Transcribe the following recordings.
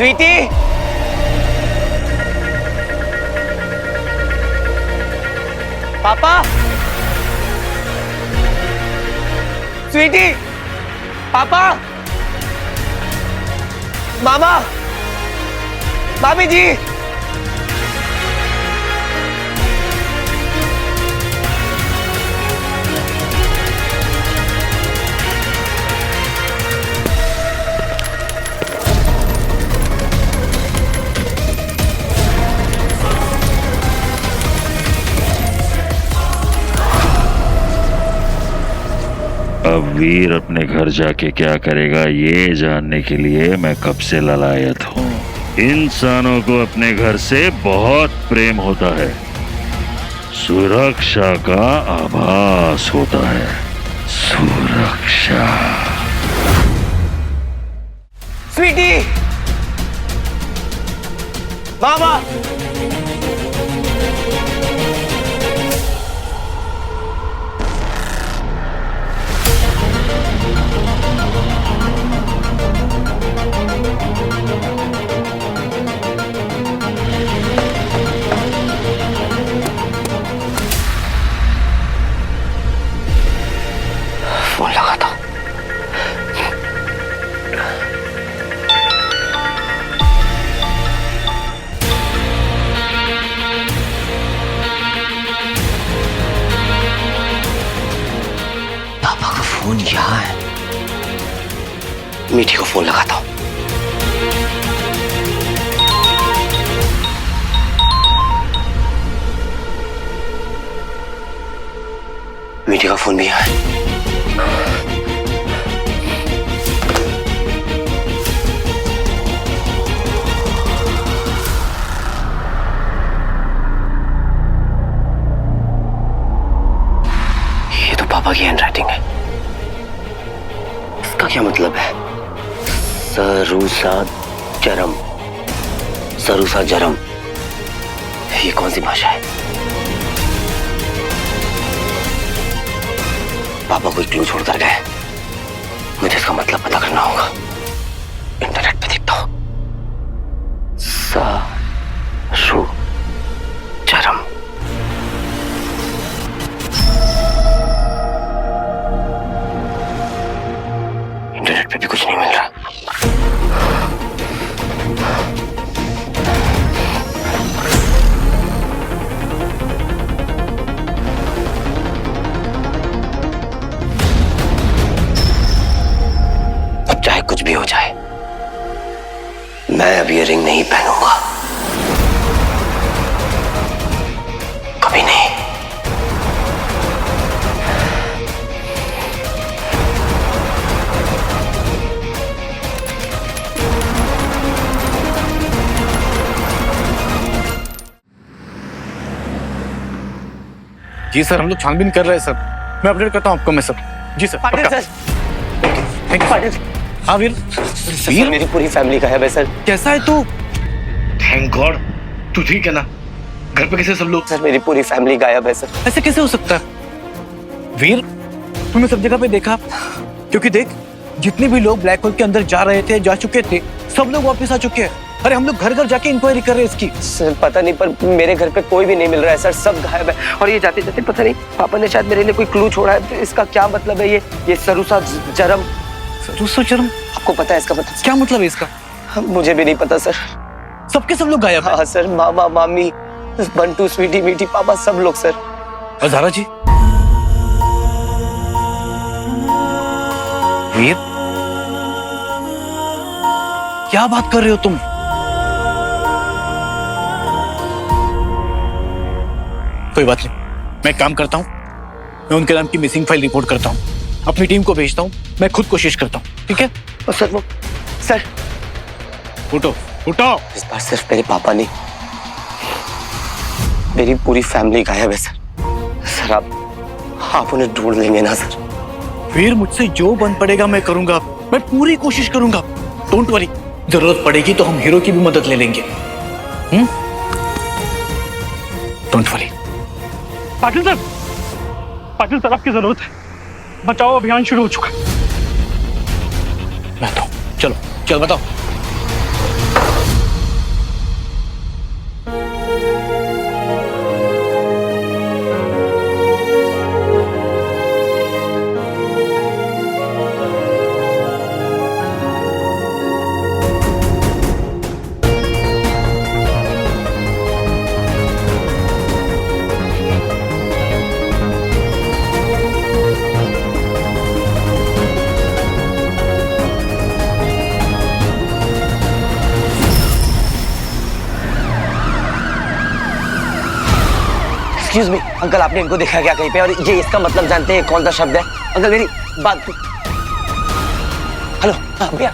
स्वीटी, पापा, स्वीटी, पापा, मामा, मामी जी। अब वीर अपने घर जाके क्या करेगा ये जानने के लिए मैं कब से ललायत हूँ। इंसानों को अपने घर से बहुत प्रेम होता है, सुरक्षा का आभास होता है। सुरक्षा। स्वीटी, मामा, फोन लगा था। पापा का फोन यहाँ है। मीठी को फोन लगाता हूँ। मीठी का फोन भी यहाँ है। ये तो पापा की हैंडराइटिंग है। इसका क्या मतलब है? सरूसा जरम, सरूसा जरम, ये कौन सी भाषा है? पापा कोई क्लू छोड़ कर गए। मुझे इसका मतलब पता करना होगा। इंटरनेट पे देखता हूं। सरू जरम। इंटरनेट पे भी कुछ नहीं मिल रहा। अब चाहे कुछ भी हो जाए, मैं अब ये रिंग नहीं पहनूंगा। कभी नहीं। जी सर, हम लोग छानबीन कर रहे हैं सर। मैं अपडेट करता हूँ आपको मैं सर। जी सर, पाटिल पक्का। Sir, thank you. पाटिल हाँ वीर। सर, मेरी पूरी फैमिली गायब है सर। कैसा है तू? थैंक गॉड तू ठीक है ना? घर पे कैसे सब लोग? सर, मेरी पूरी फैमिली गायब है सर। ऐसे कैसे हो सकता है वीर? तूने सब जगह पे देखा? क्योंकि देख, जितने भी लोग ब्लैक होल के अंदर जा रहे थे, जा चुके थे, सब लोग वापस आ चुके हैं। अरे हम लोग घर घर जाके इंक्वायरी कर रहे हैं इसकी। सर पता नहीं, पर मेरे घर पे कोई भी नहीं मिल रहा है सर। सब गायब है। और ये जाते जाते पता नहीं पापा ने शायद मेरे लिए कोई क्लू छोड़ा है। तो इसका क्या मतलब है? ये सरूसा जरम। सरूसा जरम? आपको पता है इसका मतलब? क्या मतलब है इसका? मुझे भी नहीं पता सर। सबके सब लोग गायब हैं। हाँ सर, मामा, मामी, बंटू, स्वीटी, मीठी, पापा, सब लोग सर। और ज़ारा जी? वीर, क्या बात कर रहे हो तुम? कोई बात नहीं, मैं एक काम करता हूँ। मैं उनके नाम की मिसिंग फाइल रिपोर्ट करता हूँ, अपनी टीम को भेजता हूँ, मैं खुद कोशिश करता हूँ। ठीक है? और सर वो सर, उठो उठो। इस बार सिर्फ मेरे पापा नहीं, मेरी पूरी फैमिली गायब है सर। सर आप उन्हें ढूंढ लेंगे ना सर? फिर मुझसे जो बन पड़ेगा मैं करूंगा। मैं पूरी कोशिश करूंगा। डोंट वरी, जरूरत पड़ेगी तो हम हीरो की भी मदद ले लेंगे। Don't worry. पाटिल सर आपकी जरूरत है। बचाओ अभियान शुरू हो चुका है। मैं तो चलो चल बताओ। एक्सक्यूज मी अंकल, आपने इनको देखा क्या कहीं पे? और ये इसका मतलब जानते हैं कौन सा शब्द है? अंकल मेरी बात, हेलो भैया,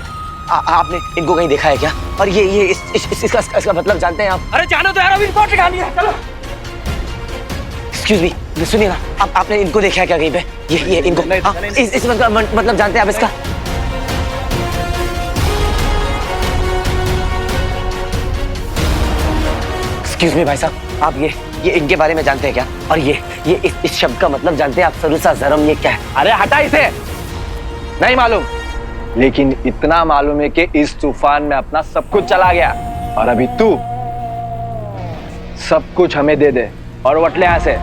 आपने इनको कहीं देखा है क्या? और ये इसका मतलब जानते हैं आप? अरे जानो तो यार, अभी रिपोर्ट लिखानी है, चलो। एक्सक्यूज मी, सुनिए ना, आपने इनको देखा है क्या कहीं पे? ये इनको इस मतलब जानते हैं आप इसका? एक्सक्यूज मी भाई साहब, आप ये इनके बारे में जानते हैं क्या? और ये इस शब्द का मतलब जानते हैं आप? सरुसा जरम, ये क्या है? अरे हटा इसे, नहीं मालूम, लेकिन इतना मालूम है कि इस तूफान में अपना सब कुछ चला गया और अभी तू सब कुछ हमें दे दे और वटले यहां से,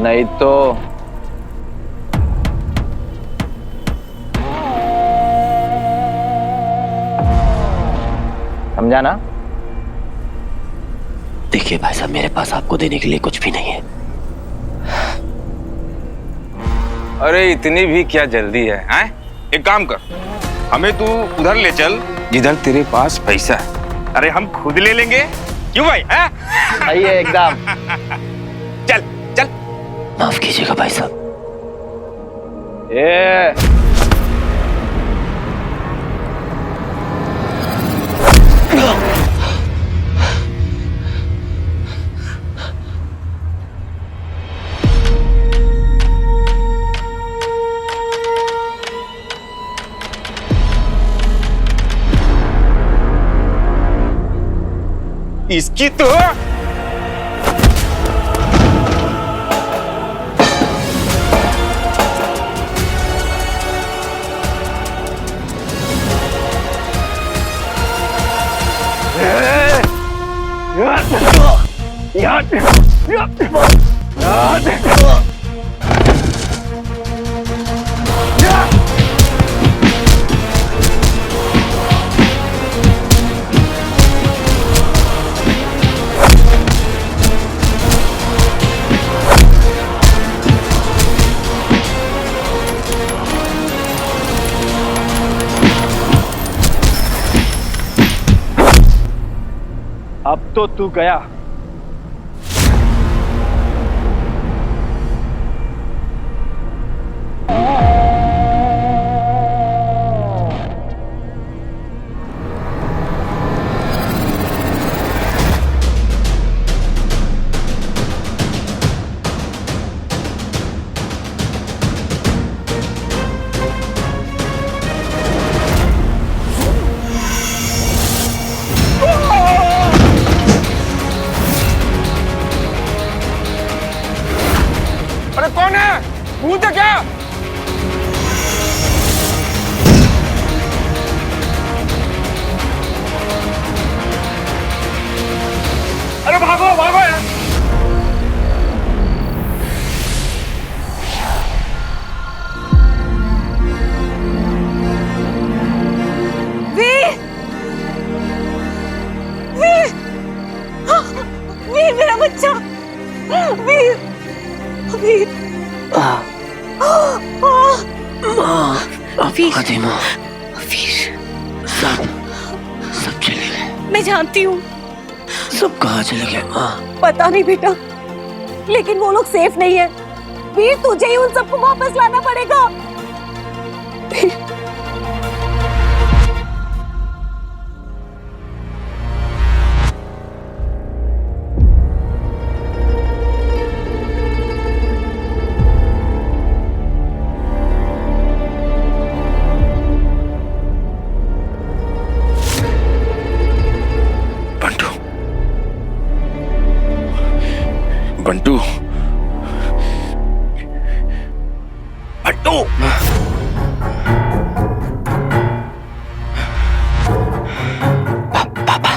नहीं तो समझा ना? देखिए भाई साहब, मेरे पास आपको देने के लिए कुछ भी नहीं है। अरे इतनी भी क्या जल्दी है, हैं? एक काम कर, हमें तू उधर ले चल जिधर तेरे पास पैसा है। अरे हम खुद ले लेंगे, क्यों भाई? हैं? सही है एकदम। चल चल। माफ कीजिएगा भाई साहब। ए इसकी तो अब तो तू गया। अरे कौन है? भूत है क्या? अरे भागो भागो यार। वीर! वीर! वीर मेरा बच्चा! वीर! वीर! फातिमा, वीर! सब चले गए। मैं जानती हूँ, सब कहाँ चले गए माँ? पता नहीं बेटा, लेकिन वो लोग सेफ नहीं है। वीर, तुझे ही उन सबको वापस लाना पड़ेगा। वीर। बंटू, बंटू, पापा।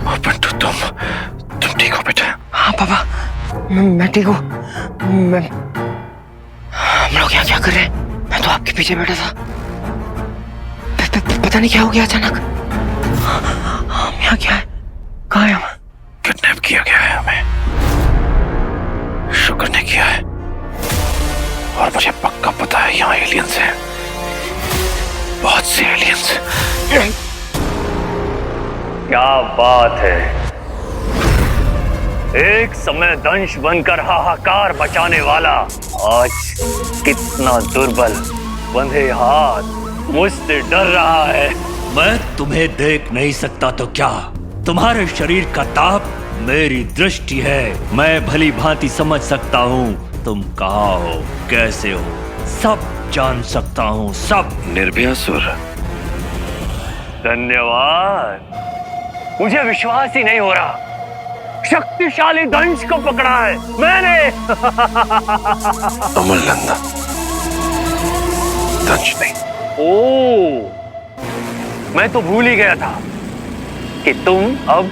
बंटू तुम ठीक हो बेटा? हाँ पापा, मैं ठीक हूँ। हम लोग यहाँ क्या कर रहे हैं? मैं तो आपके पीछे बैठा था। पता नहीं क्या हो गया अचानक। हम यहाँ क्या है? कहाँ है हम? किडनैप किया गया है हमें। शुक्र ने किया है। और मुझे पक्का पता है यहाँ एलियंस हैं, बहुत से एलियंस। क्या बात है, एक समय दंश बनकर हाहाकार मचाने वाला आज कितना दुर्बल, बंधे हाथ मुझसे डर रहा है। मैं तुम्हें देख नहीं सकता तो क्या? तुम्हारे शरीर का ताप मेरी दृष्टि है। मैं भली भांति समझ सकता हूँ तुम कहाँ हो, कैसे हो, सब जान सकता हूँ, सब। निर्भयासुर, धन्यवाद। मुझे विश्वास ही नहीं हो रहा, शक्तिशाली दंश को पकड़ा है मैंने। अमरनंदा, दंश नहीं। ओ, मैं तो भूल ही गया था कि तुम अब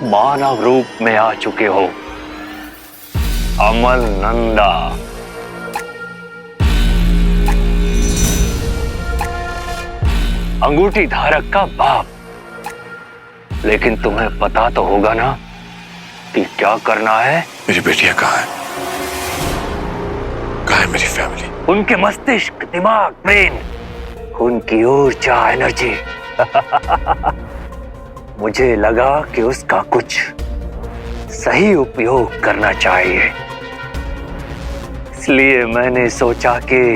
मानव रूप में आ चुके हो। अमरनंदा, अंगूठी धारक का बाप। लेकिन तुम्हें पता तो होगा ना कि क्या करना है? मेरी बेटियां कहाँ है? कहाँ है मेरी फैमिली? उनके मस्तिष्क, दिमाग, ब्रेन, उनकी ऊर्जा, एनर्जी। मुझे लगा कि उसका कुछ सही उपयोग करना चाहिए, इसलिए मैंने सोचा कि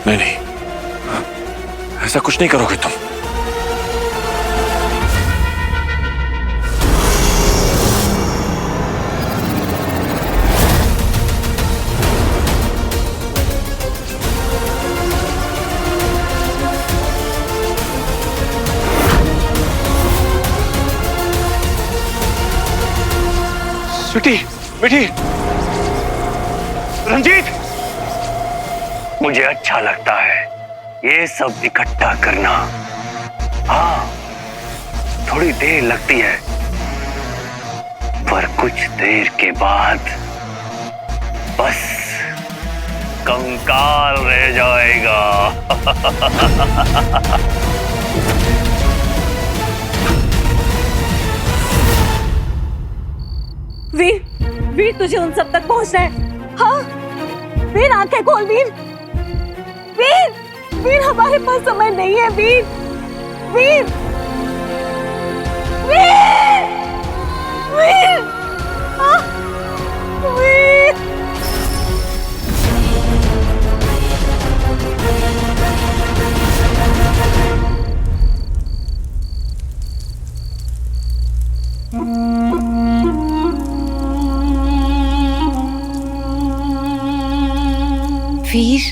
नहीं, ऐसा कुछ नहीं करोगे तुम। स्वीटी, बेटी, रंजीत, मुझे अच्छा लगता है ये सब इकट्ठा करना। हाँ, थोड़ी देर लगती है, पर कुछ देर के बाद बस कंकाल रह जाएगा। वीर, वीर तुझे उन सब तक पहुंचना है। हाँ वीर, आंखें खोल वीर। वीर, वीर हमारे पास समय नहीं है वीर। वीर, वीर, वीर, हाँ, वीर। वीर,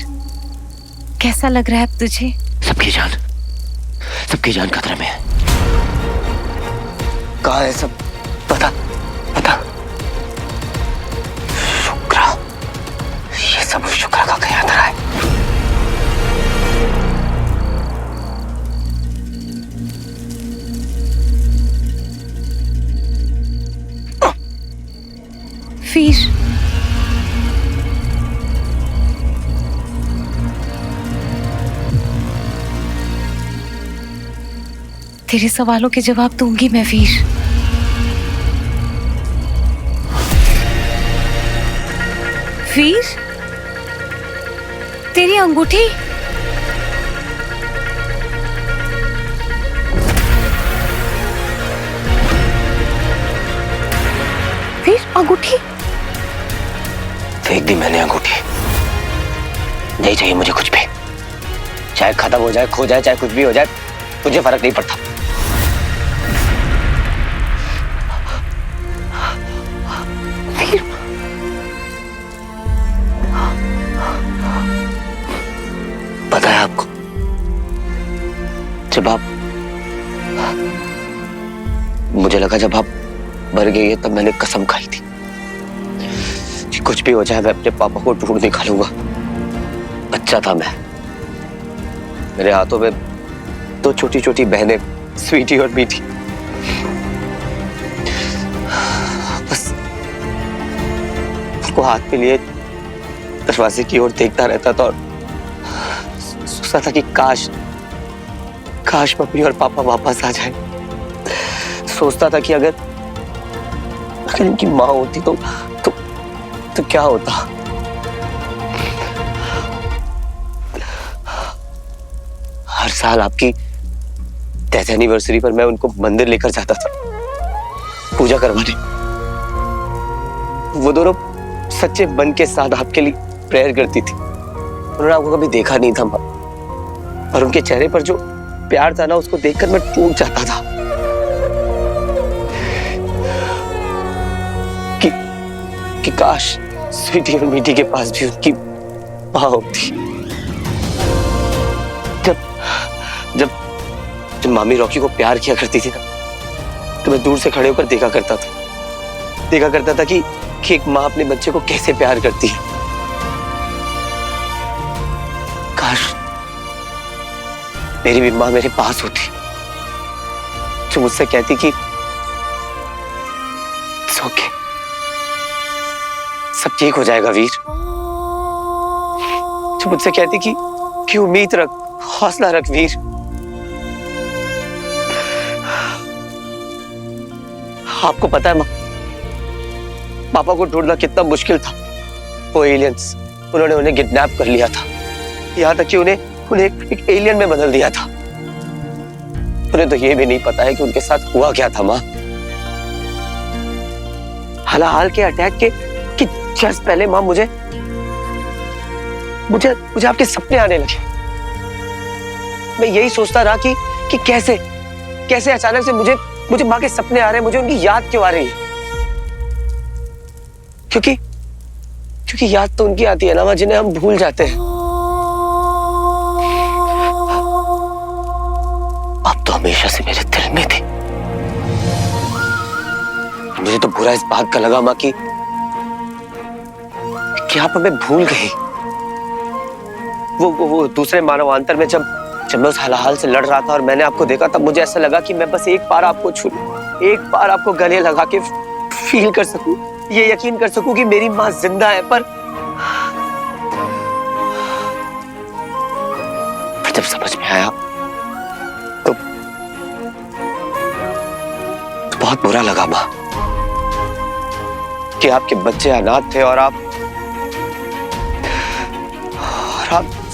कैसा लग रहा है अब तुझे? सबकी जान खतरे में है। कहाँ है सब? पता पता। शुक्रा, ये सब शुक्रा का कहीं अंदर है। वीर, तेरे सवालों के जवाब दूंगी मैं वीर। वीर, तेरी अंगूठी। वीर, अंगूठी फेंक दी मैंने अंगूठी। नहीं चाहिए मुझे कुछ भी, चाहे खत्म हो जाए, खो जाए, चाहे कुछ भी हो जाए, मुझे फर्क नहीं पड़ता। पता है आपको, जब आप, मुझे लगा जब आप मर गई है तब मैंने कसम खाई थी कि कुछ भी हो जाए मैं अपने पापा को ढूंढ निकालूंगा। बच्चा था मैं, मेरे हाथों में दो छोटी छोटी बहनें, स्वीटी और मीठी। बस उसको हाथ में लिए दरवाजे की ओर देखता रहता था और सोचता था कि काश मम्मी और पापा वापस आ जाए। सोचता था कि अगर इनकी माँ होती तो क्या होता। हर साल आपकी डेथ एनिवर्सरी पर मैं उनको मंदिर लेकर जाता था पूजा करवाने। वो दोनों सच्चे मन के साथ आपके लिए प्रेयर करती थी। उन्होंने आपको कभी देखा नहीं था माँ, और उनके चेहरे पर जो प्यार था ना, उसको देखकर मैं टूट जाता था कि काश स्वीटी और मीठी के पास भी उनकी माँ होती। जब जब जब मामी रॉकी को प्यार किया करती थी ना, तो मैं दूर से खड़े होकर देखा करता था कि एक माँ अपने बच्चे को कैसे प्यार करती है। काश मेरी भी माँ मेरे पास होती, जो मुझसे कहती कि ओके, सब ठीक हो जाएगा वीर। जो मुझसे कहती कि उम्मीद रख, हौसला रख वीर। आपको पता है माँ, पापा को ढूंढना कितना मुश्किल था। वो एलियंस, उन्होंने उन्हें किडनैप कर लिया था, यहाँ तक कि उन्हें एक एलियन में बदल दिया था। उन्हें तो ये भी नहीं पता है कि उनके साथ हुआ क्या था माँ। हाल के अटैक के जस्ट पहले माँ मुझे आपके सपने आने लगे। मैं यही सोचता रहा कि कैसे अचानक से मुझे माँ के सपने आ रहे हैं, मुझे उनकी याद क्यों आ रही है। क्योंकि याद तो उनकी आती है ना माँ, जिन्हें हम भूल जाते हैं। अब तो हमेशा से मेरे दिल में थी। मुझे तो बुरा इस बात का लगा माँ कि आप हमें भूल गई। वो दूसरे मानवांतर में जब मैं उस हाल से लड़ रहा था और मैंने आपको देखा, तब मुझे ऐसा लगा कि मैं बस एक बार आपको छू लूं, एक बार आपको गले लगा के फील कर सकूं, ये यकीन कर सकूं कि मेरी माँ जिंदा है। पर जब समझ में आया तो बहुत बुरा लगा माँ कि आपके बच्चे अनाथ थे और आप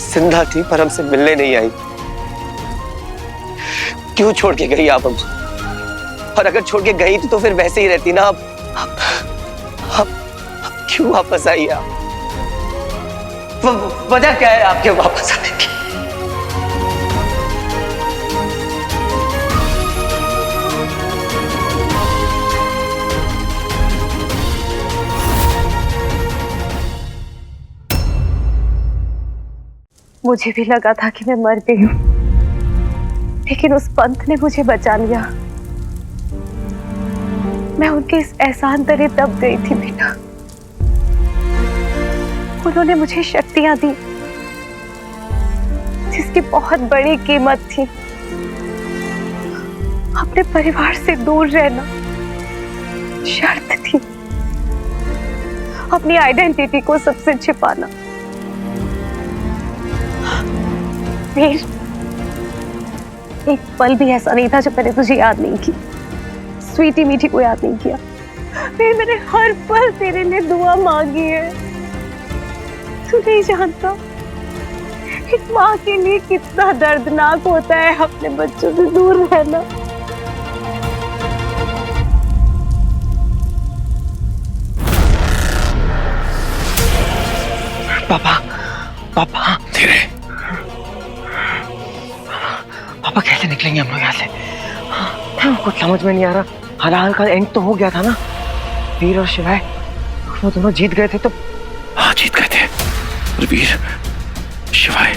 जिंदा थी, पर हमसे मिलने नहीं आई। क्यों छोड़ के गई आप हमसे? और अगर छोड़ के गई तो फिर वैसे ही रहती ना। अब क्यों वापस आई आप? वजह क्या है आपके वापस आने की? मुझे भी लगा था कि मैं मर गई हूं, लेकिन उस पंथ ने मुझे बचा लिया। मैं उनके इस एहसान तले दब गई थी बेटा। उन्होंने मुझे शक्तियां दी जिसकी बहुत बड़ी कीमत थी। अपने परिवार से दूर रहना शर्त थी, अपनी आइडेंटिटी को सबसे छिपाना। वीर, एक पल भी ऐसा नहीं था जो मैंने तुझे याद नहीं की, स्वीटी मीठी को याद नहीं किया। फिर मैंने हर पल तेरे लिए दुआ मांगी है। तू नहीं जानता एक माँ के लिए कितना दर्दनाक होता है अपने बच्चों से दूर रहना। पापा धीरे। पापा कैसे निकलेंगे हम लोग यहाँ से? कुछ समझ में नहीं आ रहा। हाल का एंड तो हो गया था ना, वीर और शिवाय वो दोनों जीत गए थे। तो हाँ, जीत गए थे। और वीर शिवाय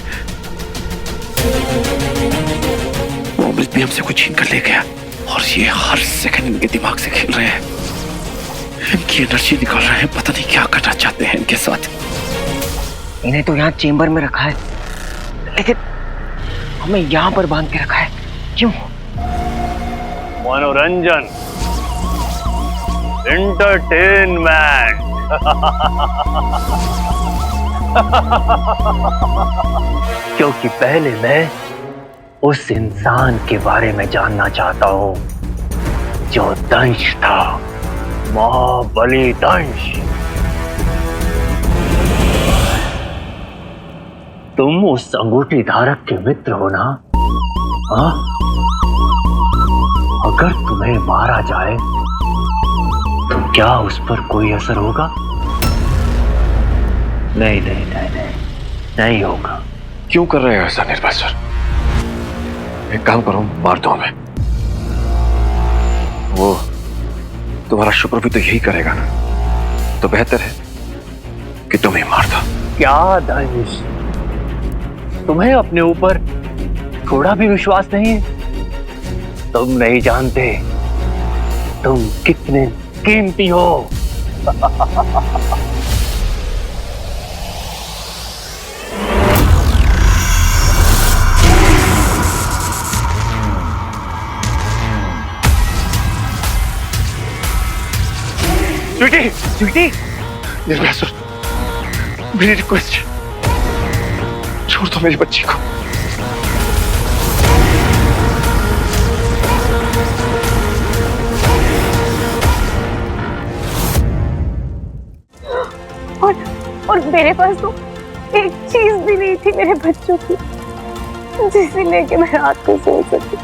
वो अमृत भी हमसे कुछ छीन कर ले गया, और ये हर सेकंड इनके दिमाग से खेल रहे हैं, इनकी एनर्जी निकाल रहे हैं। पता नहीं क्या करना चाहते हैं इनके साथ। इन्हें तो यहाँ चेंबर में रखा है, लेकिन हमें यहाँ पर बांध के रखा है। क्यों? मनोरंजन, एंटरटेनमेंट। क्योंकि पहले मैं उस इंसान के बारे में जानना चाहता हूं जो दंश था, महाबली दंश। तुम उस अंगूठी धारक के मित्र हो ना? हाँ? अगर तुम्हें मारा जाए तो क्या उस पर कोई असर होगा? नहीं नहीं नहीं नहीं, नहीं होगा। क्यों कर रहे हो ऐसा निर्भय सर? एक काम करो, मार दो हमें। वो तुम्हारा शुक्र भी तो यही करेगा ना, तो बेहतर है कि तुम ही मार दो। क्या दानिश, तुम्हें अपने ऊपर थोड़ा भी विश्वास नहीं है? तुम नहीं जानते तुम कितने कीमती हो। स्वीटी, स्वीटी, निर्भय सर, मेरी रिक्वेस्ट, छोड़ दो मेरी बच्ची को। और मेरे पास तो एक चीज भी नहीं थी मेरे बच्चों की, जिसे लेके मैं रात को सो सकती।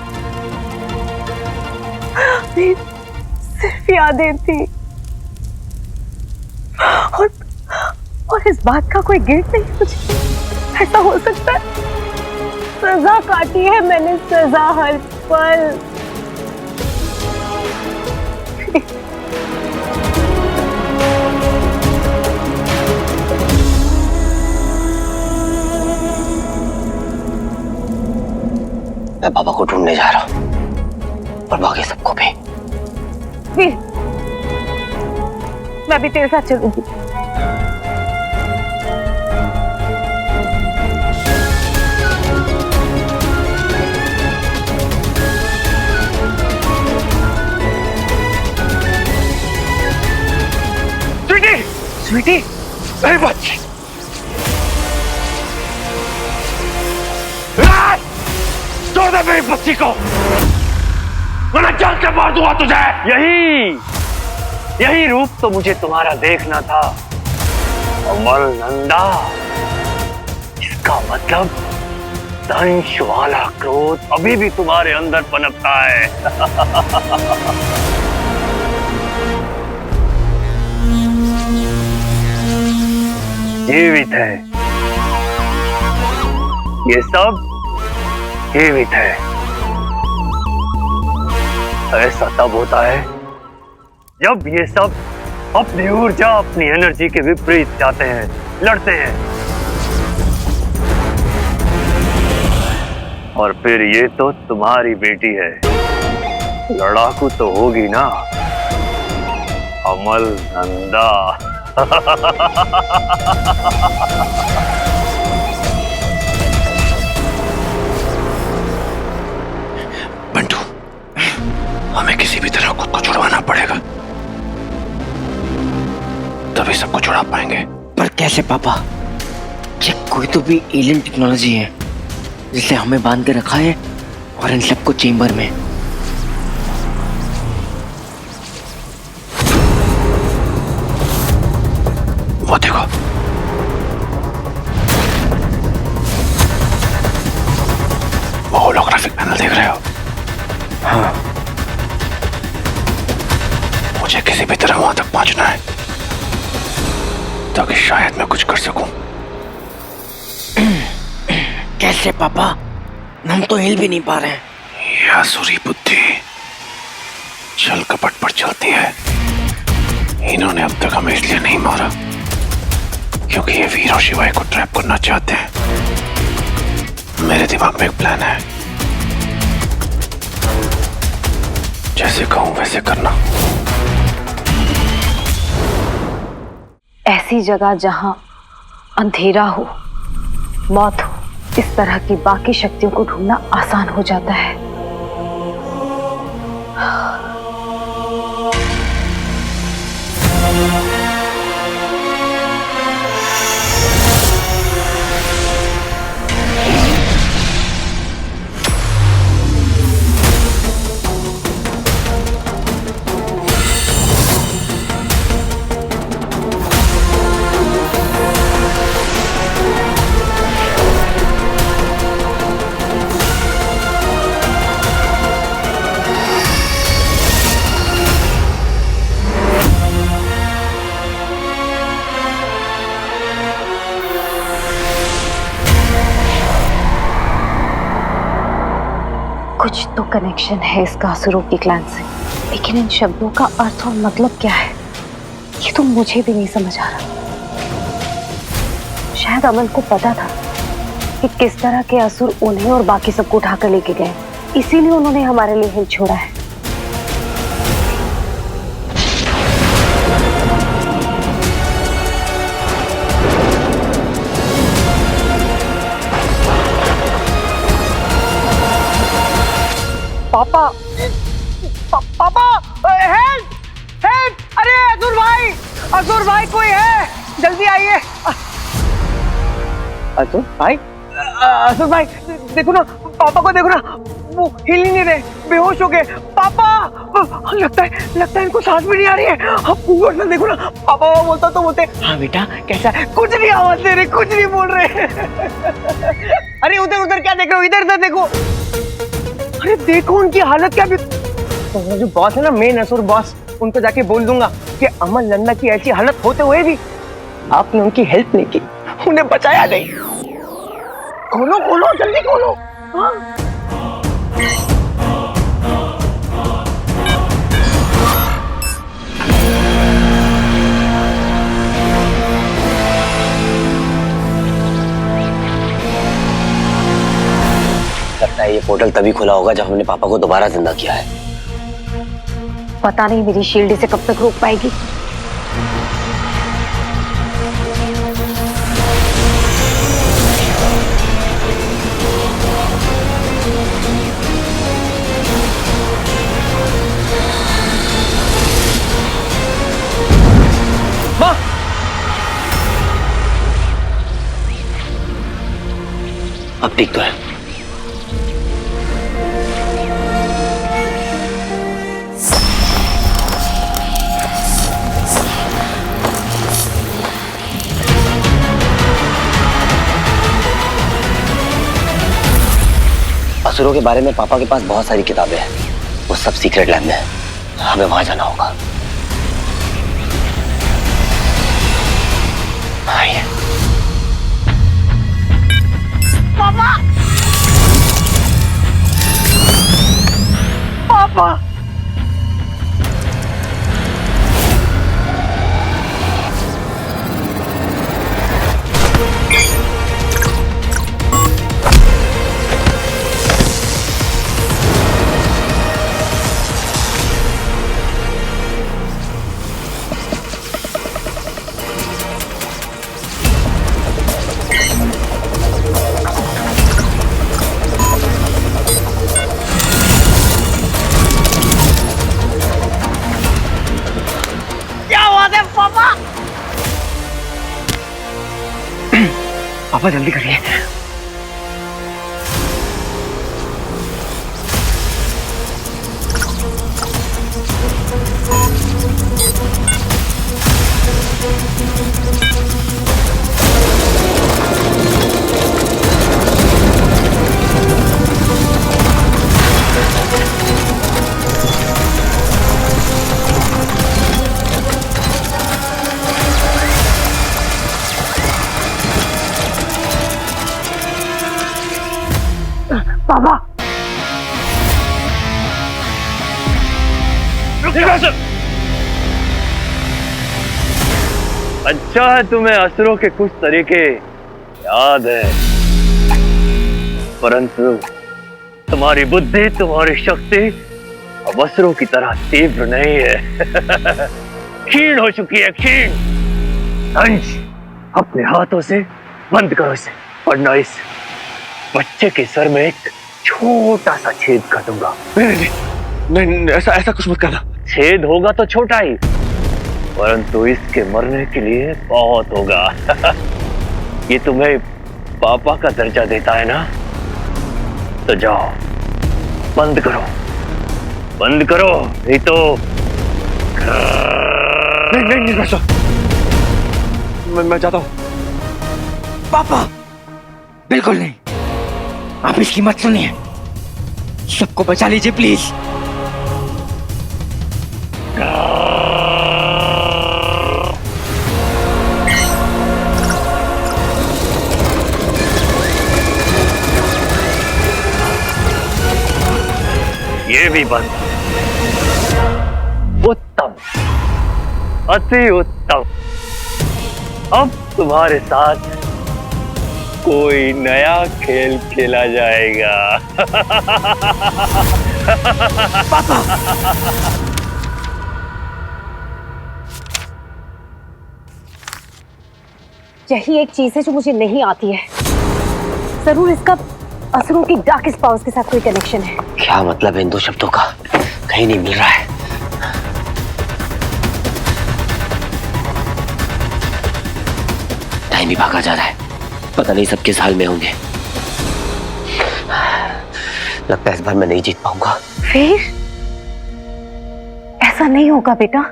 सिर्फ यादें थी और इस बात का कोई गिल्ट नहीं मुझे। ऐसा हो सकता है? सजा काटी है मैंने, सजा हर पल। मैं पापा को ढूंढने जा रहा हूँ और बाकी सबको भी। वीर, मैं भी तेरे साथ चलूंगी। स्वीटी, स्वीटी, मेरी बच्ची। छोड़ दे मेरी बच्ची को, वरना जान के मार दूंगा तुझे। यही रूप तो मुझे तुम्हारा देखना था, अमल नंदा। इसका मतलब दंश वाला क्रोध अभी भी तुम्हारे अंदर पनपता है। जीवित है, ये सब जीवित है। ऐसा तब होता है जब ये सब अपनी ऊर्जा, अपनी एनर्जी के विपरीत जाते हैं, लड़ते हैं। और फिर ये तो तुम्हारी बेटी है, लड़ाकू तो होगी ना, अमल नंदा। बंटू, हमें किसी भी तरह खुद को छुड़वाना पड़ेगा, तभी सबको छुड़ा पाएंगे। पर कैसे पापा? ये कोई तो भी एलियन टेक्नोलॉजी है जिसे हमें बांध के रखा है और इन सबको चेंबर में। वो देखो, वो होलोग्राफिक पैनल देख रहे हो? हाँ। मुझे किसी भी तरह वहां तक पहुंचना है ताकि शायद मैं कुछ कर सकूं। कैसे पापा? हम तो हिल भी नहीं पा रहे हैं। यह आसुरी बुद्धि छल कपट पर चलती है। इन्होंने अब तक हमें इसलिए नहीं मारा क्योंकि ये वीर और शिवाय को ट्रैप करना चाहते हैं। मेरे दिमाग में एक प्लान है, जैसे कहूं वैसे करना। ऐसी जगह जहां अंधेरा हो, मौत हो, इस तरह की बाकी शक्तियों को ढूंढना आसान हो जाता है। कुछ तो कनेक्शन है इसका असुरों की क्लैन से, लेकिन इन शब्दों का अर्थ और मतलब क्या है ये तो मुझे भी नहीं समझ आ रहा। शायद अमन को पता था कि किस तरह के असुर उन्हें और बाकी सबको उठाकर लेके गए, इसीलिए उन्होंने हमारे लिए हिल छोड़ा है। पापा पापा हेल्प हेल्प, अरे असुर भाई कोई है, जल्दी आइए। असुर भाई देखो ना, पापा को देखो ना, वो हिल ही नहीं रहे, बेहोश हो गए। पापा लगता है इनको सांस भी नहीं आ रही है। आप देखो ना, पापा वो बोलता तो बोलते हाँ बेटा कैसा है, कुछ नहीं आवाज दे रहे, कुछ नहीं बोल रहे। अरे उधर क्या देख रहे हो, इधर देखो। अरे देखो उनकी हालत क्या भी। तो जो बॉस है ना, मेन असुर बॉस, उनको जाके बोल दूंगा कि अमन नन्ना की ऐसी हालत होते हुए भी आपने उनकी हेल्प नहीं की, उन्हें बचाया नहीं। खोलो जल्दी खोलो। हाँ। लगता है ये पोर्टल तभी खुला होगा जब हमने पापा को दोबारा जिंदा किया है। पता नहीं मेरी शील्ड इसे कब तक रोक पाएगी। अब ठीक तो है। असुरों के बारे में पापा के पास बहुत सारी किताबें हैं, वो सब सीक्रेट लैब में है, हमें वहां जाना होगा। आइए। पापा पापा जल्दी करिए। पापा अच्छा है तुम्हें असुरों के कुछ तरीके याद है, परंतु तुम्हारी बुद्धि, तुम्हारी शक्ति अब असुरों की तरह तीव्र नहीं है। क्षीण हो चुकी है, क्षीण। अंश, अपने हाथों से बंद करो इसे, वरना इस बच्चे के सर में एक छोटा सा छेद कर दूंगा। नहीं, ऐसा कुछ मत करना। छेद होगा तो छोटा ही, परंतु इसके मरने के लिए बहुत होगा। ये तुम्हें पापा का दर्जा देता है ना, तो जाओ बंद करो, नहीं तो नहीं मैं जाता हूँ। पापा बिल्कुल नहीं, आप इसकी मत सुनिए, सबको बचा लीजिए प्लीज। ये भी बंद। उत्तम, अति उत्तम। अब तुम्हारे साथ कोई नया खेल खेला जाएगा। यही एक चीज है जो मुझे नहीं आती है। जरूर इसका असुरों की डार्केस्ट पावर्स के साथ कोई कनेक्शन है। क्या मतलब है इन दो शब्दों का? कहीं नहीं मिल रहा है। टाइम ही भागा जा रहा है। पता नहीं सब किस हाल में होंगे। लगता है इस बार मैं नहीं जीत पाऊंगा। फिर ऐसा नहीं होगा बेटा।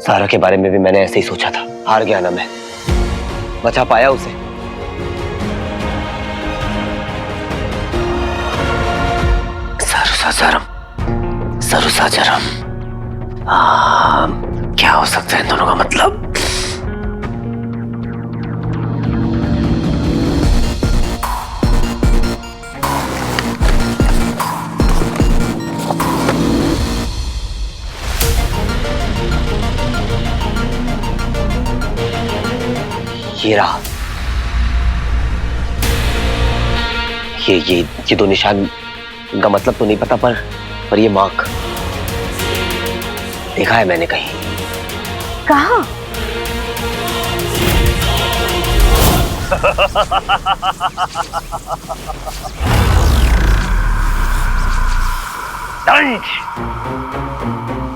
सारा के बारे में भी मैंने ऐसे ही सोचा था। हार गया ना मैं, बचा पाया उसे। सरुसाचरम। क्या हो सकता है इन दोनों का मतलब? ये रहा। ये दो निशान, इनका मतलब तो नहीं पता, पर ये मार्क देखा है मैंने कहीं। कहाँ?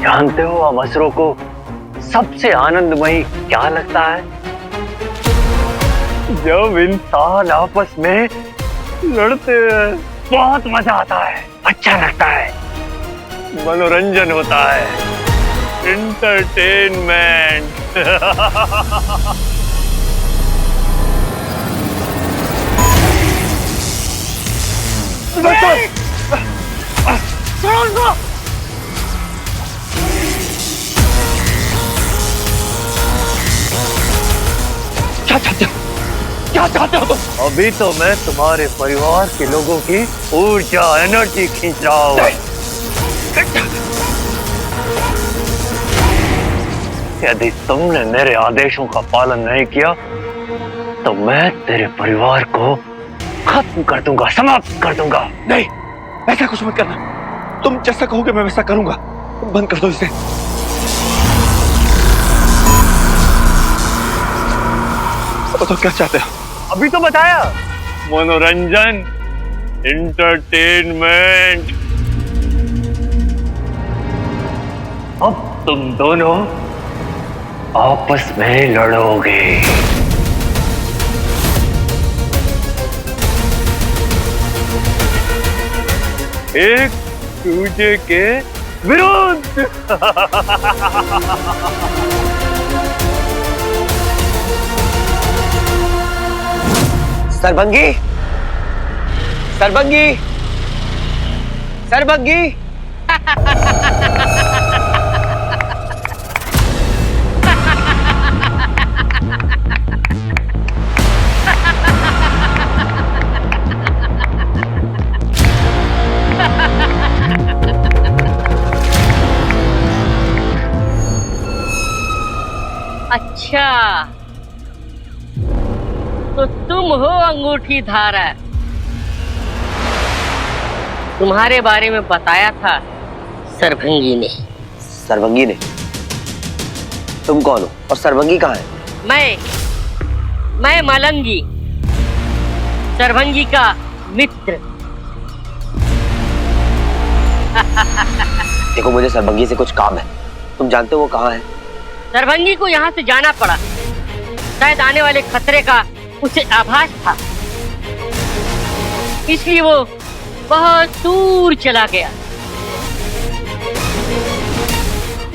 जानते हो अब असुरों को सबसे आनंदमयी क्या लगता है? जब इंसान आपस में लड़ते हैं बहुत मजा आता है, अच्छा लगता है, मनोरंजन होता है, एंटरटेनमेंट। क्या चाहते हो तुम? अभी तो मैं तुम्हारे परिवार के लोगों की ऊर्जा, एनर्जी खींच रहा हूँ। यदि तुमने मेरे आदेशों का पालन नहीं किया तो मैं तेरे परिवार को खत्म कर दूंगा, समाप्त कर दूंगा। नहीं, ऐसा कुछ मत करना। तुम जैसा कहोगे मैं वैसा करूंगा। तुम बंद कर दो इसे। तो क्या चाहते हो? अभी तो बताया, मनोरंजन, एंटरटेनमेंट। अब तुम दोनों आपस में लड़ोगे। एक दूसरे के विरुद्ध। सरभंगी, सरभंगी, सरभंगी। अच्छा, तो तुम हो अंगूठी धारा। तुम्हारे बारे में बताया था सरभंगी ने। सरभंगी ने? तुम कौन हो और सरभंगी कहाँ है? मैं मलंगी, सरभंगी का मित्र। देखो, मुझे सरभंगी से कुछ काम है। तुम जानते हो वो कहाँ है? सरभंगी को यहाँ से जाना पड़ा। शायद आने वाले खतरे का उसे आभास था, इसलिए वो बहुत दूर चला गया।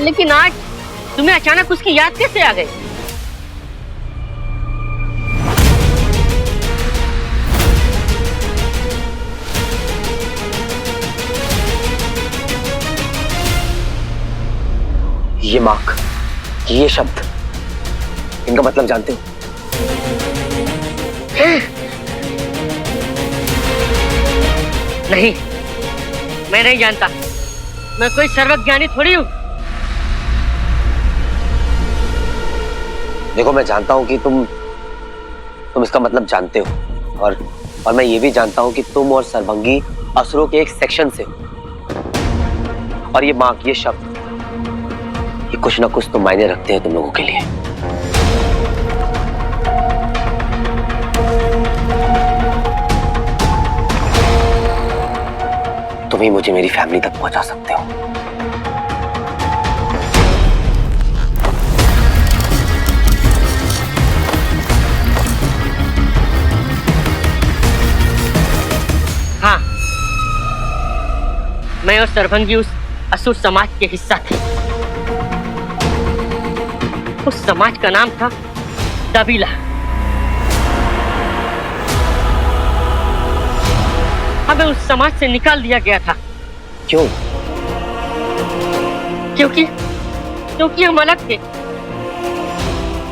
लेकिन आज तुम्हें अचानक उसकी याद कैसे आ गई? ये मार्क, ये शब्द, इनका मतलब जानते हो? नहीं, मैं नहीं जानता, मैं कोई सर्वज्ञानी थोड़ी हूँ। देखो, मैं जानता हूँ कि तुम इसका मतलब जानते हो, और मैं ये भी जानता हूँ कि तुम और सर्वंगी असुरों के एक सेक्शन से हो। और ये मार्क, ये शब्द, ये कुछ ना कुछ तो मायने रखते हैं तुम लोगों के लिए। तुम ही मुझे मेरी फैमिली तक पहुंचा सकते हो। हाँ, मैं और सर्वंगी उस असुर समाज के हिस्सा थे। उस समाज का नाम था दबीला। हमें उस समाज से निकाल दिया गया था। क्यों? क्योंकि हम अलग थे।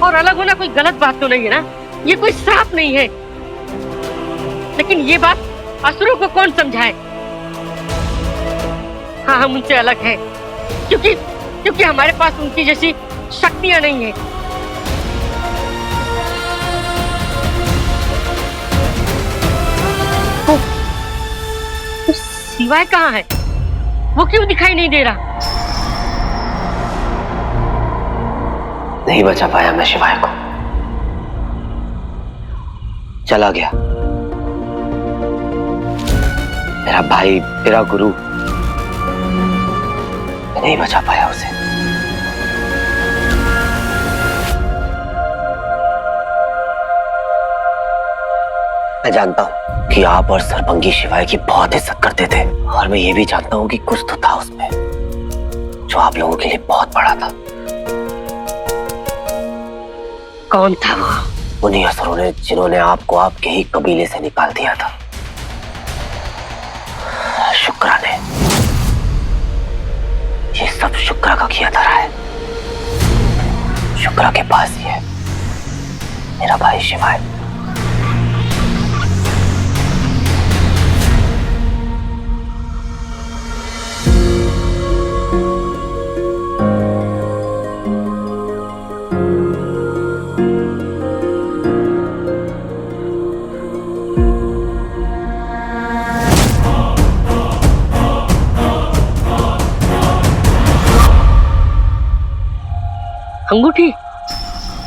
और अलग होना कोई गलत बात तो नहीं है ना, ये कोई श्राप नहीं है। लेकिन ये बात असुरों को कौन समझाए? हाँ, हम उनसे अलग हैं, क्योंकि हमारे पास उनकी जैसी शक्तियां नहीं है। तो शिवाय कहाँ है? वो क्यों दिखाई नहीं दे रहा? नहीं बचा पाया मैं शिवाय को, चला गया। मेरा भाई, मेरा गुरु, मैं नहीं बचा पाया उसे। मैं जानता हूं कि आप और सर्वंगी शिवाय की बहुत इज्जत करते थे, और मैं ये भी जानता हूं कि कुछ तो था उसमें जो आप लोगों के लिए बहुत बड़ा था। कौन था वो? उन्हीं असुरों ने जिन्होंने आपको आपके ही कबीले से निकाल दिया था। शुक्रा ने। ये सब शुक्रा का किया धरा है। शुक्रा के पास ही है मेरा भाई शिवाय।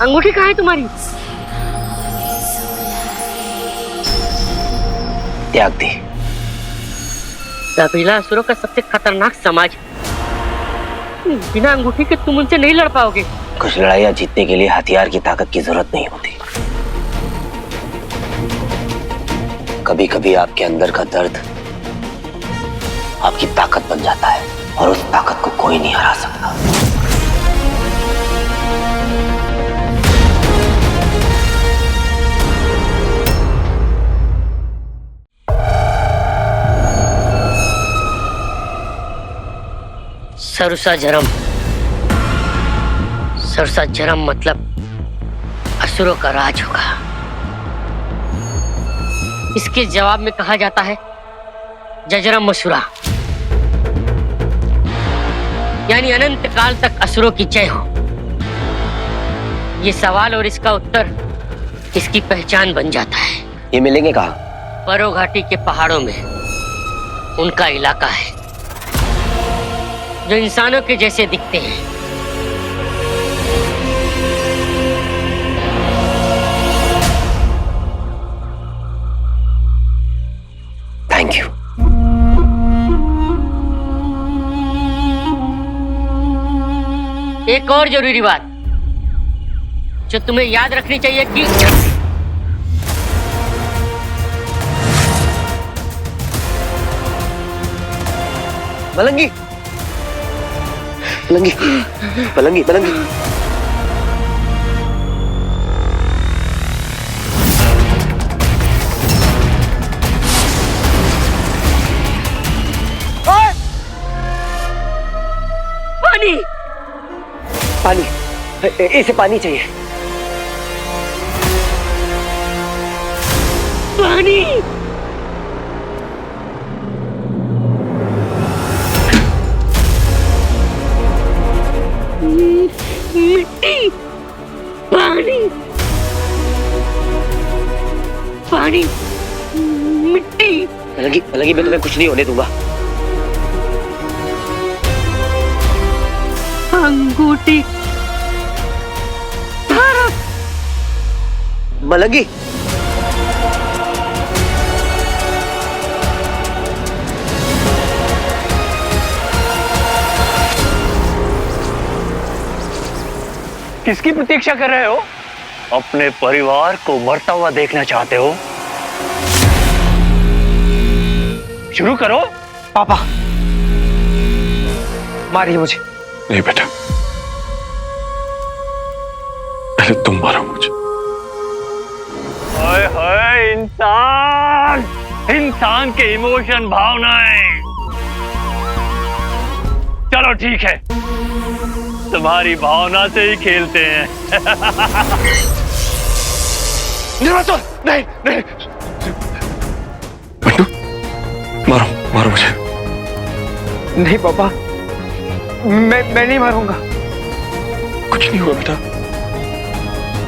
अंगूठी कहाँ है तुम्हारी? त्याग दी। दबीला असुरों का सबसे खतरनाक समाज। बिना अंगूठी के तुम उनसे नहीं लड़ पाओगे। कुछ लड़ाइयां जीतने के लिए हथियार की ताकत की जरूरत नहीं होती। कभी कभी आपके अंदर का दर्द आपकी ताकत बन जाता है, और उस ताकत को कोई नहीं हरा सकता। सरसा जरम मतलब असुरों का राज होगा। इसके जवाब में कहा जाता है जजरम मसुरा, यानी अनंत काल तक असुरों की जय हो। ये सवाल और इसका उत्तर इसकी पहचान बन जाता है। ये मिलेंगे कहाँ? परो घाटी के पहाड़ों में उनका इलाका है, जो इंसानों के जैसे दिखते हैं। Thank you. एक और जरूरी बात जो तुम्हें याद रखनी चाहिए कि मलंगी मलंगी मलंगी मलंगी पानी पानी, इसे पानी चाहिए। पानी। मलंगी, मैं तुम्हें कुछ नहीं होने दूंगा। अंगूठी मलंगी, किसकी प्रतीक्षा कर रहे हो? अपने परिवार को मरता हुआ देखना चाहते हो? शुरू करो। पापा मारिए मुझे। नहीं बेटा, पहले तुम मारो मुझे। हाय हाय, इंसान, इंसान के इमोशन, भावनाएं। चलो ठीक है, तुम्हारी भावना से ही खेलते हैं। नहीं नहीं, बंटू मारो मारो मुझे। नहीं पापा, मैं नहीं मारूंगा। कुछ नहीं हुआ बेटा,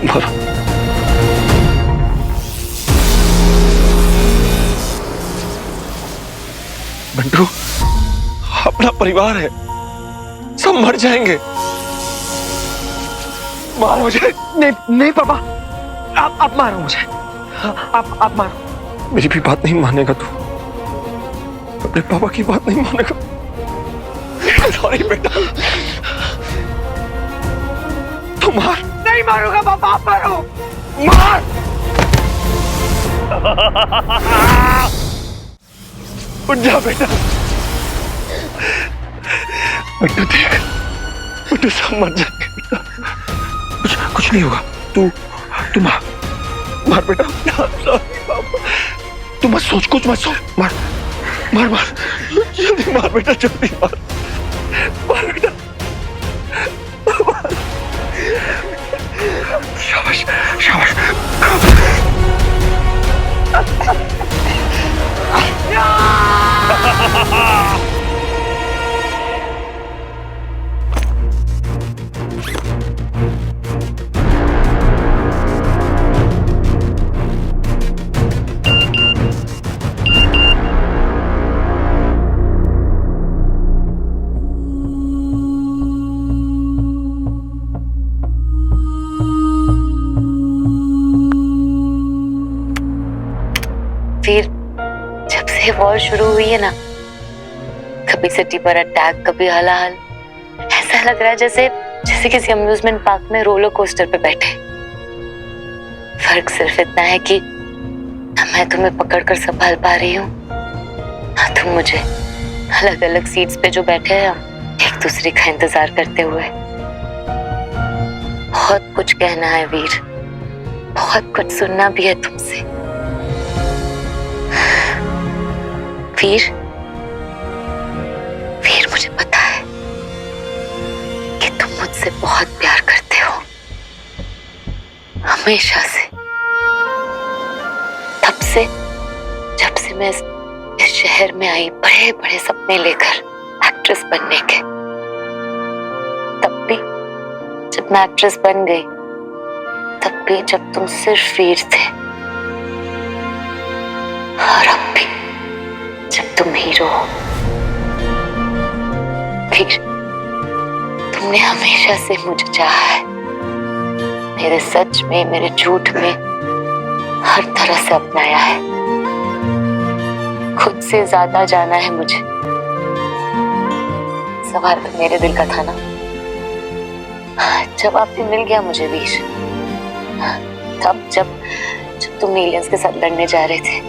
मारो। बंटू, अपना परिवार है, सब मर जाएंगे। मारो मुझे। नहीं नहीं पापा, आप मारो मुझे। आप मारो। मेरी भी बात नहीं मानेगा तू, अपने पापा की बात नहीं मानेगा। सॉरी बेटा, तू मार। नहीं मारूंगा पापा, आप मारो। मार। उठ जा बेटा। बेटा देख, बेटा सब मर जाएंगे बेटा। कुछ नहीं होगा, तू मार बेटा। सॉरी पापा, तू मत सोच, कुछ मत सोच। मार मार मार, जल्दी मार बेटा, जल्दी मार। मार बेटा, शाबाश शाबाश। फिर जब से वॉर शुरू हुई है ना, कभी सिटी पर अटैक, कभी हलाहल, ऐसा लग रहा है जैसे किसी अम्यूजमेंट पार्क में रोलर कोस्टर पे बैठे। फर्क सिर्फ इतना है कि ना मैं तुम्हें पकड़कर संभाल पा रही हूँ, ना तुम मुझे। अलग अलग सीट्स पे जो बैठे हैं हम, एक दूसरे का इंतजार करते हुए। बहुत कुछ कहना है वीर, बहुत कुछ सुनना भी है तुमसे। वीर, मुझे पता है कि तुम मुझसे बहुत प्यार करते हो, हमेशा से। जब से मैं इस शहर में आई, बड़े बड़े सपने लेकर एक्ट्रेस बनने के। तब भी जब मैं एक्ट्रेस बन गई, तब भी जब तुम सिर्फ वीर थे, और अब भी जब तुम हीरो हो। वीर, तुमने हमेशा से मुझे चाहा है, मेरे सच में, मेरे झूठ में, हर तरह से अपनाया है। खुद से ज्यादा जाना है मुझे। सवाल तो मेरे दिल का था ना, जवाब भी मिल गया मुझे वीर। तब जब तुम एलियंस के साथ लड़ने जा रहे थे,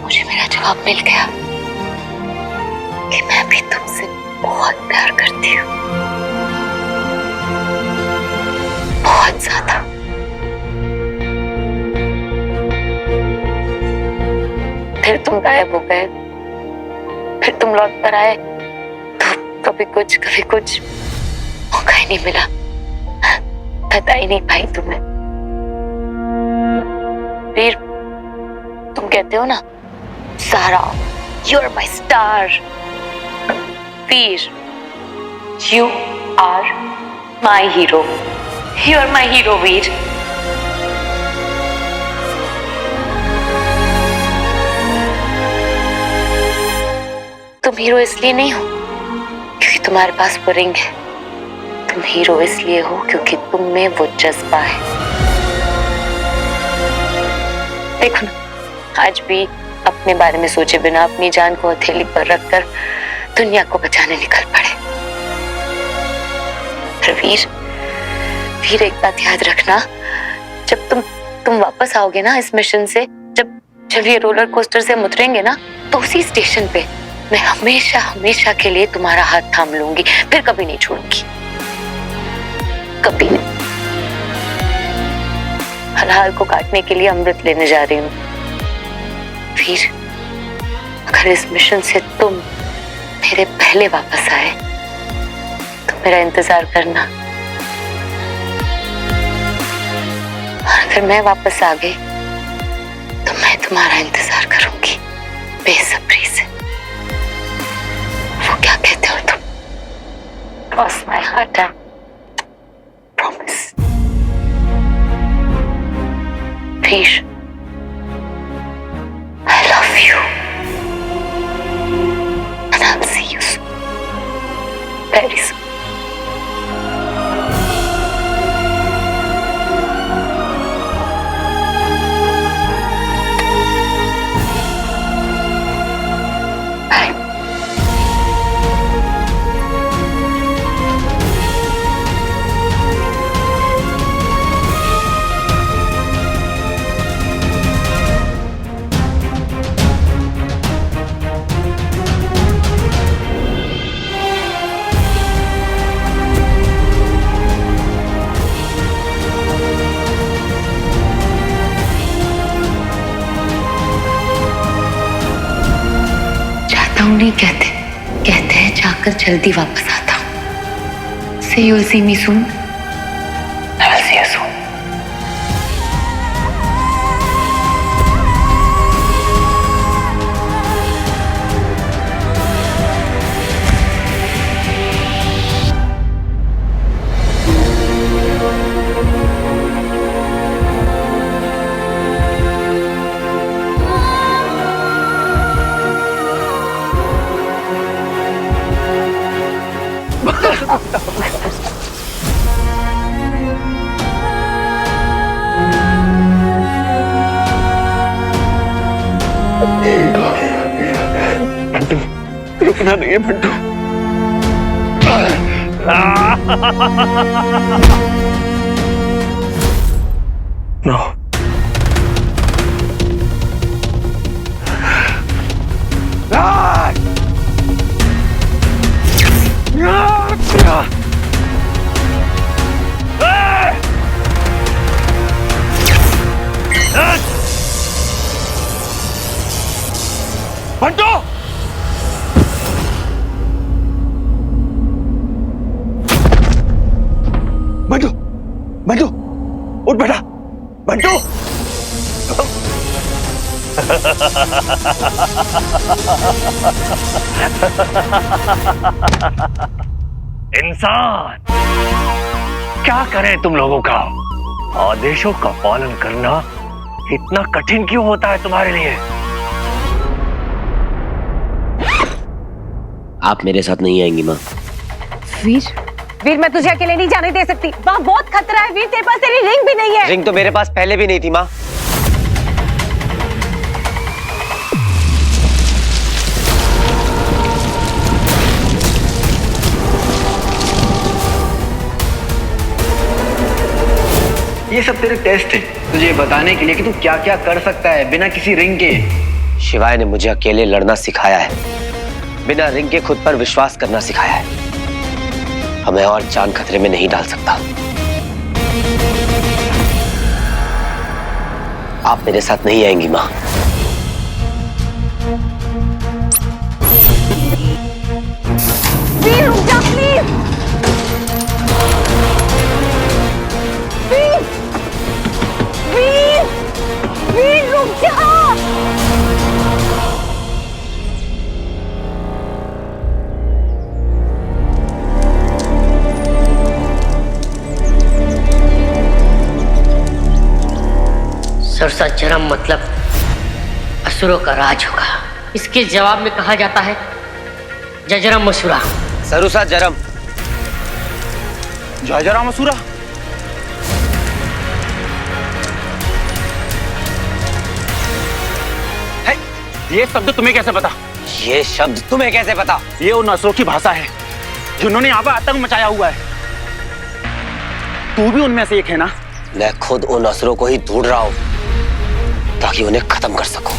मुझे मेरा जवाब मिल गया कि मैं भी तुमसे बहुत प्यार करती हूँ, बहुत ज्यादा। फिर तुम गायब हो गए, फिर तुम लौट कर आए, तो कभी कुछ मौका ही नहीं मिला, बता ही नहीं पाई तुम्हें। फिर तुम कहते हो ना, सारा, you are my star. Veer, you are my hero. You are my hero, Veer. Hero इसलिए नहीं हो क्योंकि तुम्हारे पास वो रिंग है, तुम हीरो इसलिए हो क्योंकि तुम में वो जज्बा है। देखो ना, आज भी अपने बारे में सोचे बिना अपनी जान को हथेली पर रखकर दुनिया को बचाने निकल पड़े। वीर, एक बात याद रखना, जब तुम वापस आओगे ना इस मिशन से, जब ये रोलर कोस्टर से उतरेंगे ना, तो उसी स्टेशन पे मैं हमेशा हमेशा के लिए तुम्हारा हाथ थाम लूंगी, फिर कभी नहीं छोड़ूंगी, कभी नहीं। हलाल को काटने के लिए अमृत लेने जा रही हूँ। वीर, अगर इस मिशन से तुम मेरे पहले वापस आए तो मेरा इंतजार करना, और अगर मैं वापस आ गई तो मैं तुम्हारा इंतजार करूंगी बेसब्री से। वो क्या कहते हो तुम? Cross my heart and promise. Veer, I love you. And I'll see you soon. Very soon. नहीं कहते हैं जाकर जल्दी वापस आता हूँ। See you, see me soon. I will see you soon. रुकना नहीं है बंटू। नो, बंटू, बंटू, बंटू, उठ बेटा, बंटू। इंसान, क्या करें तुम लोगों का? आदेशों का पालन करना इतना कठिन क्यों होता है तुम्हारे लिए? आप मेरे साथ नहीं आएंगी माँ। वीर, मैं तुझे अकेले नहीं जाने दे सकती। वहाँ बहुत खतरा है वीर, तेरे पास तेरी रिंग भी नहीं है। रिंग तो मेरे पास पहले भी नहीं थी माँ। ये सब तेरे टेस्ट है तुझे बताने के लिए कि तू क्या क्या कर सकता है बिना किसी रिंग के। शिवाय ने मुझे अकेले लड़ना सिखाया है, बिना रिंग के खुद पर विश्वास करना सिखाया है। हमें और जान खतरे में नहीं डाल सकता। आप मेरे साथ नहीं आएंगी माँ। वीर, रुक जा प्लीज। वीर, वीर, वीर, रुक जा। सरसा जन्म मतलब असुरों का राज होगा। इसके जवाब में कहा जाता है जजरम मसूरा। सरुसा जरम। जयजरा मसूरा। ये शब्द तुम्हें कैसे पता? ये शब्द तुम्हें कैसे पता? ये उन असुरों की भाषा है जिन्होंने यहाँ पर आतंक मचाया हुआ है। तू भी उनमें से एक है ना? मैं खुद उन असुरों को ही ढूंढ रहा हूं ताकि उन्हें खत्म कर सकूं।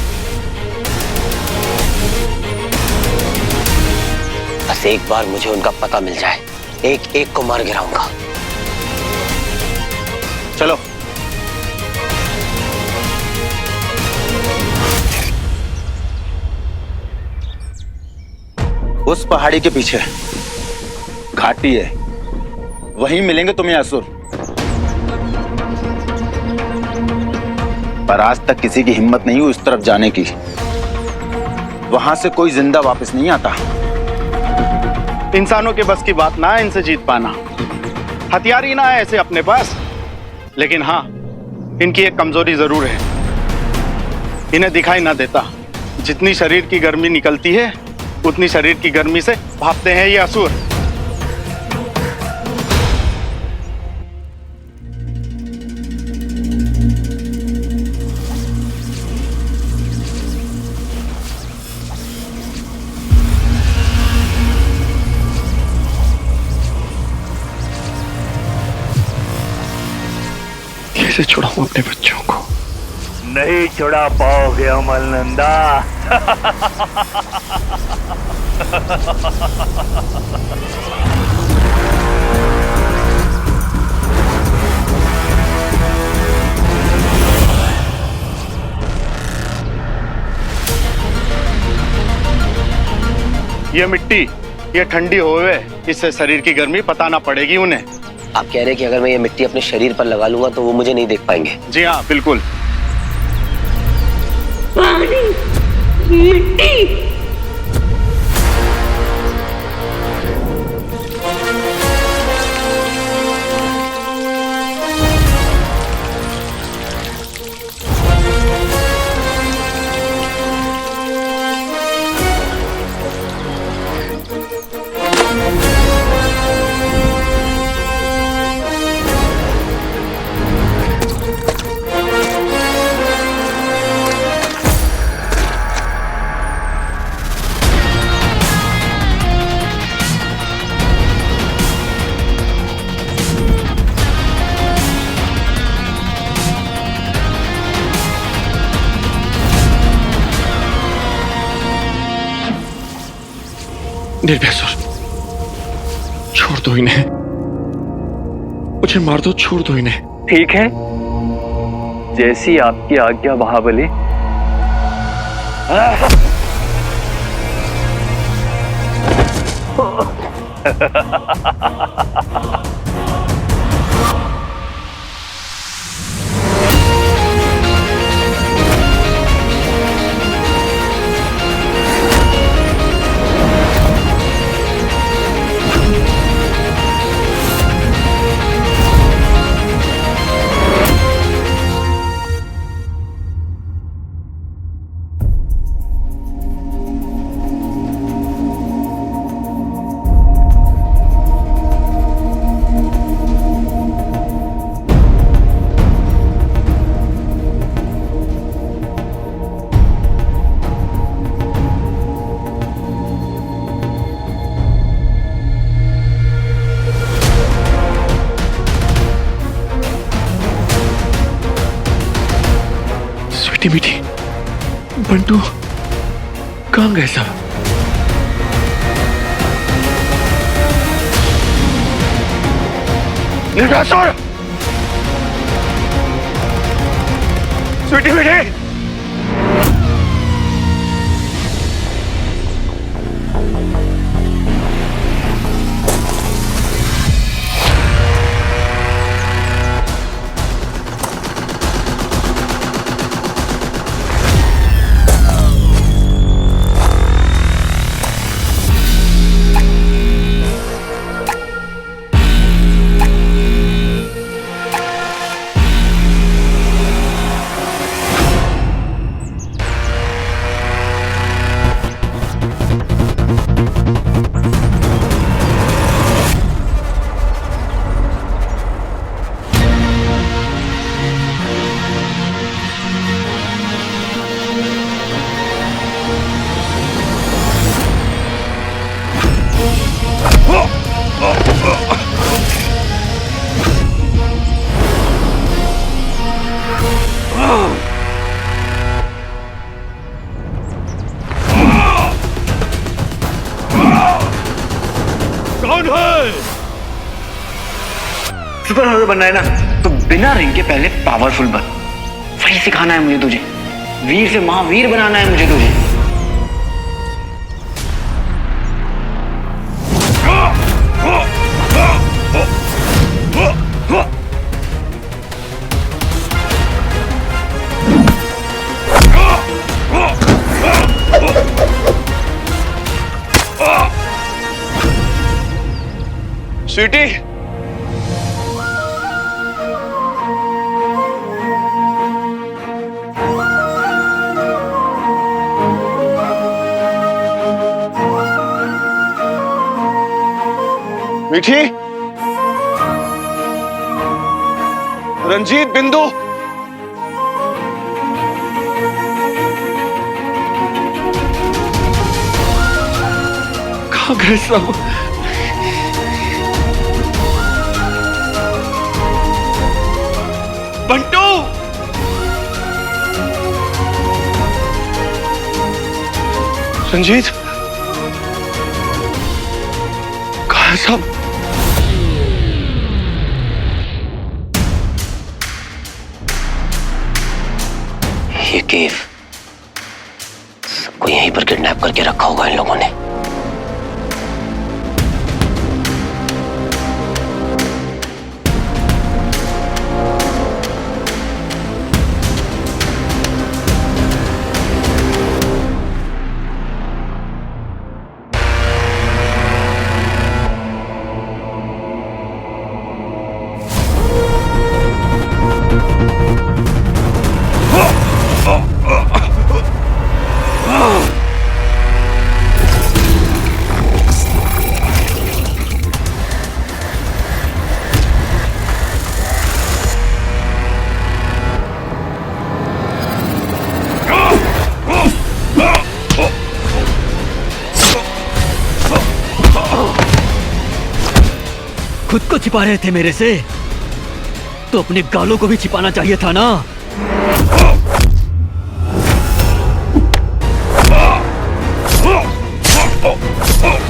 बस एक बार मुझे उनका पता मिल जाए, एक एक को मार गिराऊंगा। चलो। उस पहाड़ी के पीछे घाटी है, वहीं मिलेंगे तुम्हें असुर। पर आज तक किसी की हिम्मत नहीं हुई उस तरफ जाने की। वहां से कोई जिंदा वापस नहीं आता। इंसानों के बस की बात ना है इनसे जीत पाना। हथियार ही ना है ऐसे अपने पास, लेकिन हाँ, इनकी एक कमजोरी जरूर है, इन्हें दिखाई ना देता। जितनी शरीर की गर्मी निकलती है उतनी शरीर की गर्मी से भागते हैं ये असुर। कैसे छुड़ाऊं अपने बच्चों को? नहीं छुड़ा पाओगे अमलनंदा। ये मिट्टी, ये ठंडी होवे, इससे शरीर की गर्मी पता ना पड़ेगी उन्हें। आप कह रहे हैं कि अगर मैं ये मिट्टी अपने शरीर पर लगा लूंगा तो वो मुझे नहीं देख पाएंगे? जी हाँ, बिल्कुल। पानी, मिट्टी। निर्भयसुर, छोड़ दो इन्हें, मुझे मार दो, छोड़ दो इन्हें। ठीक है, जैसी आपकी आज्ञा महाबली। मीठी मीठी, बंटू कहाँ गए सब? निर्भयसुर! स्वीटी मीठी! कौन है? सुपर हीरो बनना है ना तो बिना रिंग के पहले पावरफुल बन। वही सिखाना है मुझे तुझे। वीर से महावीर बनाना है मुझे तुझे। स्वीटी, मीठी, रंजीत, बिंदु, कहाँ गए सब? बंटू, रंजीत, कहाँ है सब? ये केव सबको यहीं पर किडनैप करके रखा होगा इन लोगों ने। खुद को छिपा रहे थे मेरे से तो अपने गालों को भी छिपाना चाहिए था ना। Oh!